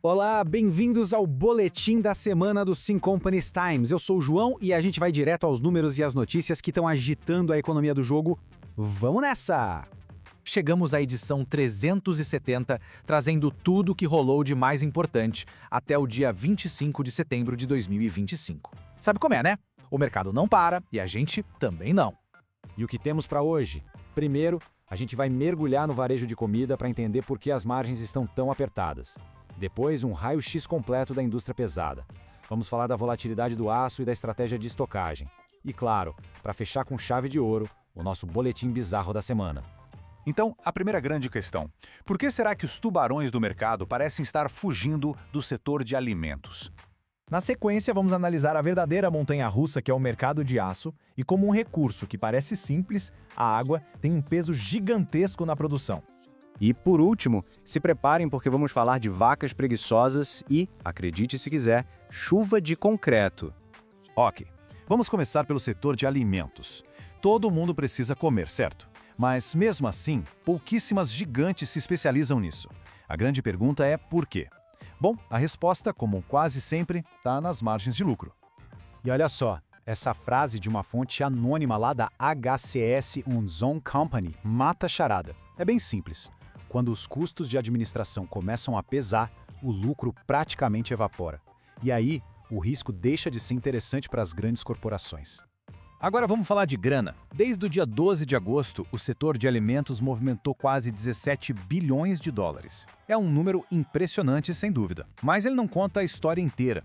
Olá, bem-vindos ao Boletim da Semana do Sim Companies Times. Eu sou o João e a gente vai direto aos números e às notícias que estão agitando a economia do jogo. Vamos nessa! Chegamos à edição 370, trazendo tudo o que rolou de mais importante até o dia 25 de setembro de 2025. Sabe como é, né? O mercado não para e a gente também não. E o que temos para hoje? Primeiro, a gente vai mergulhar no varejo de comida para entender por que as margens estão tão apertadas. Depois, um raio-x completo da indústria pesada. Vamos falar da volatilidade do aço e da estratégia de estocagem. E claro, para fechar com chave de ouro, o nosso boletim bizarro da semana. Então, a primeira grande questão: por que será que os tubarões do mercado parecem estar fugindo do setor de alimentos? Na sequência, vamos analisar a verdadeira montanha-russa que é o mercado de aço e como um recurso que parece simples, a água tem um peso gigantesco na produção. E, por último, se preparem porque vamos falar de vacas preguiçosas e, acredite se quiser, chuva de concreto. Ok, vamos começar pelo setor de alimentos. Todo mundo precisa comer, certo? Mas, mesmo assim, pouquíssimas gigantes se especializam nisso. A grande pergunta é por quê? Bom, a resposta, como quase sempre, está nas margens de lucro. E olha só, essa frase de uma fonte anônima lá da HCS Unzon Company mata a charada. É bem simples. Quando os custos de administração começam a pesar, o lucro praticamente evapora. E aí, o risco deixa de ser interessante para as grandes corporações. Agora vamos falar de grana. Desde o dia 12 de agosto, o setor de alimentos movimentou quase 17 bilhões de dólares. É um número impressionante, sem dúvida, mas ele não conta a história inteira.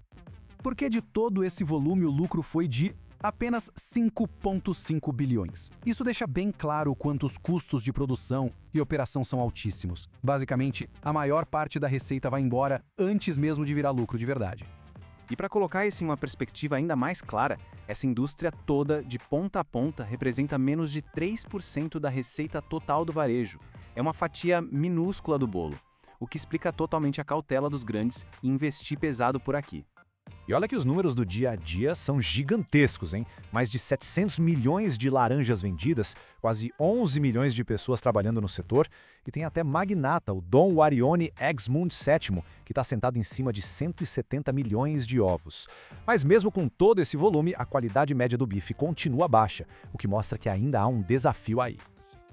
Porque de todo esse volume o lucro foi de apenas 5,5 bilhões. Isso deixa bem claro o quanto os custos de produção e operação são altíssimos. Basicamente, a maior parte da receita vai embora antes mesmo de virar lucro de verdade. E para colocar isso em uma perspectiva ainda mais clara, essa indústria toda, de ponta a ponta, representa menos de 3% da receita total do varejo. É uma fatia minúscula do bolo, o que explica totalmente a cautela dos grandes em investir pesado por aqui. E olha que os números do dia a dia são gigantescos, hein? Mais de 700 milhões de laranjas vendidas, quase 11 milhões de pessoas trabalhando no setor, e tem até magnata, o Dom Warione Exmund VII, que está sentado em cima de 170 milhões de ovos. Mas mesmo com todo esse volume, a qualidade média do bife continua baixa, o que mostra que ainda há um desafio aí.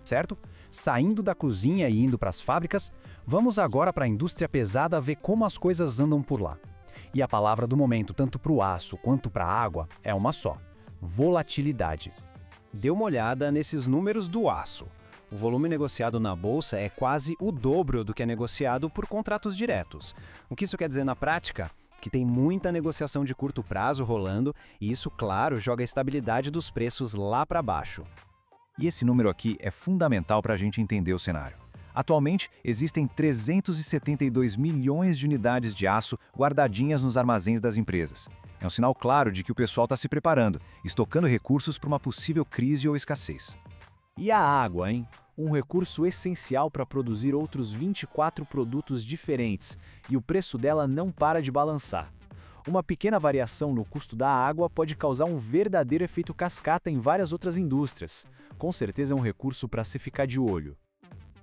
Certo? Saindo da cozinha e indo para as fábricas, vamos agora para a indústria pesada ver como as coisas andam por lá. E a palavra do momento, tanto para o aço quanto para a água, é uma só: volatilidade. Dê uma olhada nesses números do aço. O volume negociado na bolsa é quase o dobro do que é negociado por contratos diretos. O que isso quer dizer na prática? Que tem muita negociação de curto prazo rolando e isso, claro, joga a estabilidade dos preços lá para baixo. E esse número aqui é fundamental para a gente entender o cenário. Atualmente, existem 372 milhões de unidades de aço guardadinhas nos armazéns das empresas. É um sinal claro de que o pessoal está se preparando, estocando recursos para uma possível crise ou escassez. E a água, hein? Um recurso essencial para produzir outros 24 produtos diferentes, e o preço dela não para de balançar. Uma pequena variação no custo da água pode causar um verdadeiro efeito cascata em várias outras indústrias. Com certeza é um recurso para se ficar de olho.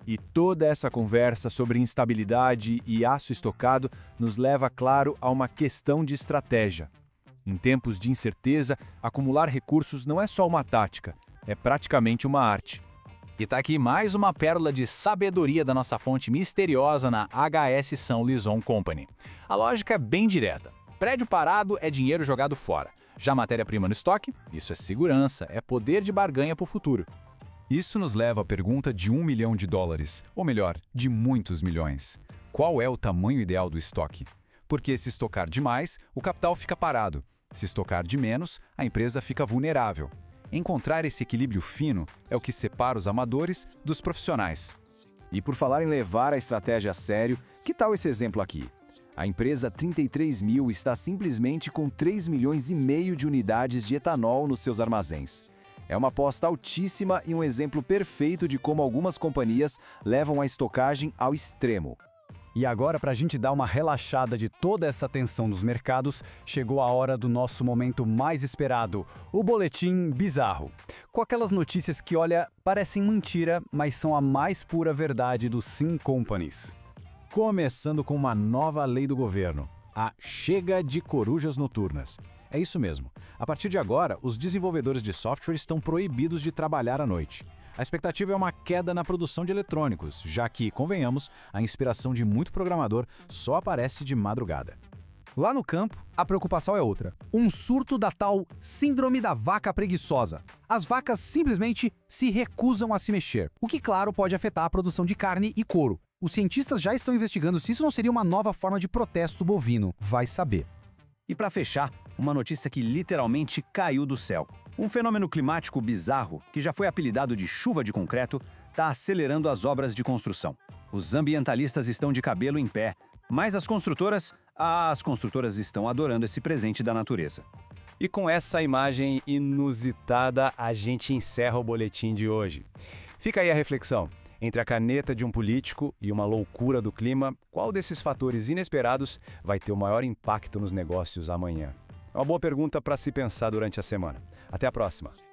E toda essa conversa sobre instabilidade e aço estocado nos leva, claro, a uma questão de estratégia. Em tempos de incerteza, acumular recursos não é só uma tática, é praticamente uma arte. E tá aqui mais uma pérola de sabedoria da nossa fonte misteriosa na HS São Lizon Company. A lógica é bem direta. Prédio parado é dinheiro jogado fora. Já matéria-prima no estoque, isso é segurança, é poder de barganha para o futuro. Isso nos leva à pergunta de $1 milhão, ou melhor, de muitos milhões. Qual é o tamanho ideal do estoque? Porque se estocar demais, o capital fica parado. Se estocar de menos, a empresa fica vulnerável. Encontrar esse equilíbrio fino é o que separa os amadores dos profissionais. E por falar em levar a estratégia a sério, que tal esse exemplo aqui? A empresa 33.000 está simplesmente com 3,5 milhões de unidades de etanol nos seus armazéns. É uma aposta altíssima e um exemplo perfeito de como algumas companhias levam a estocagem ao extremo. E agora, para a gente dar uma relaxada de toda essa tensão dos mercados, chegou a hora do nosso momento mais esperado, o Boletim Bizarro. Com aquelas notícias que, olha, parecem mentira, mas são a mais pura verdade do Sim Companies. Começando com uma nova lei do governo, a Chega de Corujas Noturnas. É isso mesmo. A partir de agora, os desenvolvedores de software estão proibidos de trabalhar à noite. A expectativa é uma queda na produção de eletrônicos, já que, convenhamos, a inspiração de muito programador só aparece de madrugada. Lá no campo, a preocupação é outra. Um surto da tal síndrome da vaca preguiçosa. As vacas simplesmente se recusam a se mexer, o que, claro, pode afetar a produção de carne e couro. Os cientistas já estão investigando se isso não seria uma nova forma de protesto bovino. Vai saber. E para fechar, uma notícia que literalmente caiu do céu. Um fenômeno climático bizarro, que já foi apelidado de chuva de concreto, está acelerando as obras de construção. Os ambientalistas estão de cabelo em pé, mas as construtoras estão adorando esse presente da natureza. E com essa imagem inusitada, a gente encerra o boletim de hoje. Fica aí a reflexão. Entre a caneta de um político e uma loucura do clima, qual desses fatores inesperados vai ter o maior impacto nos negócios amanhã? É uma boa pergunta para se pensar durante a semana. Até a próxima!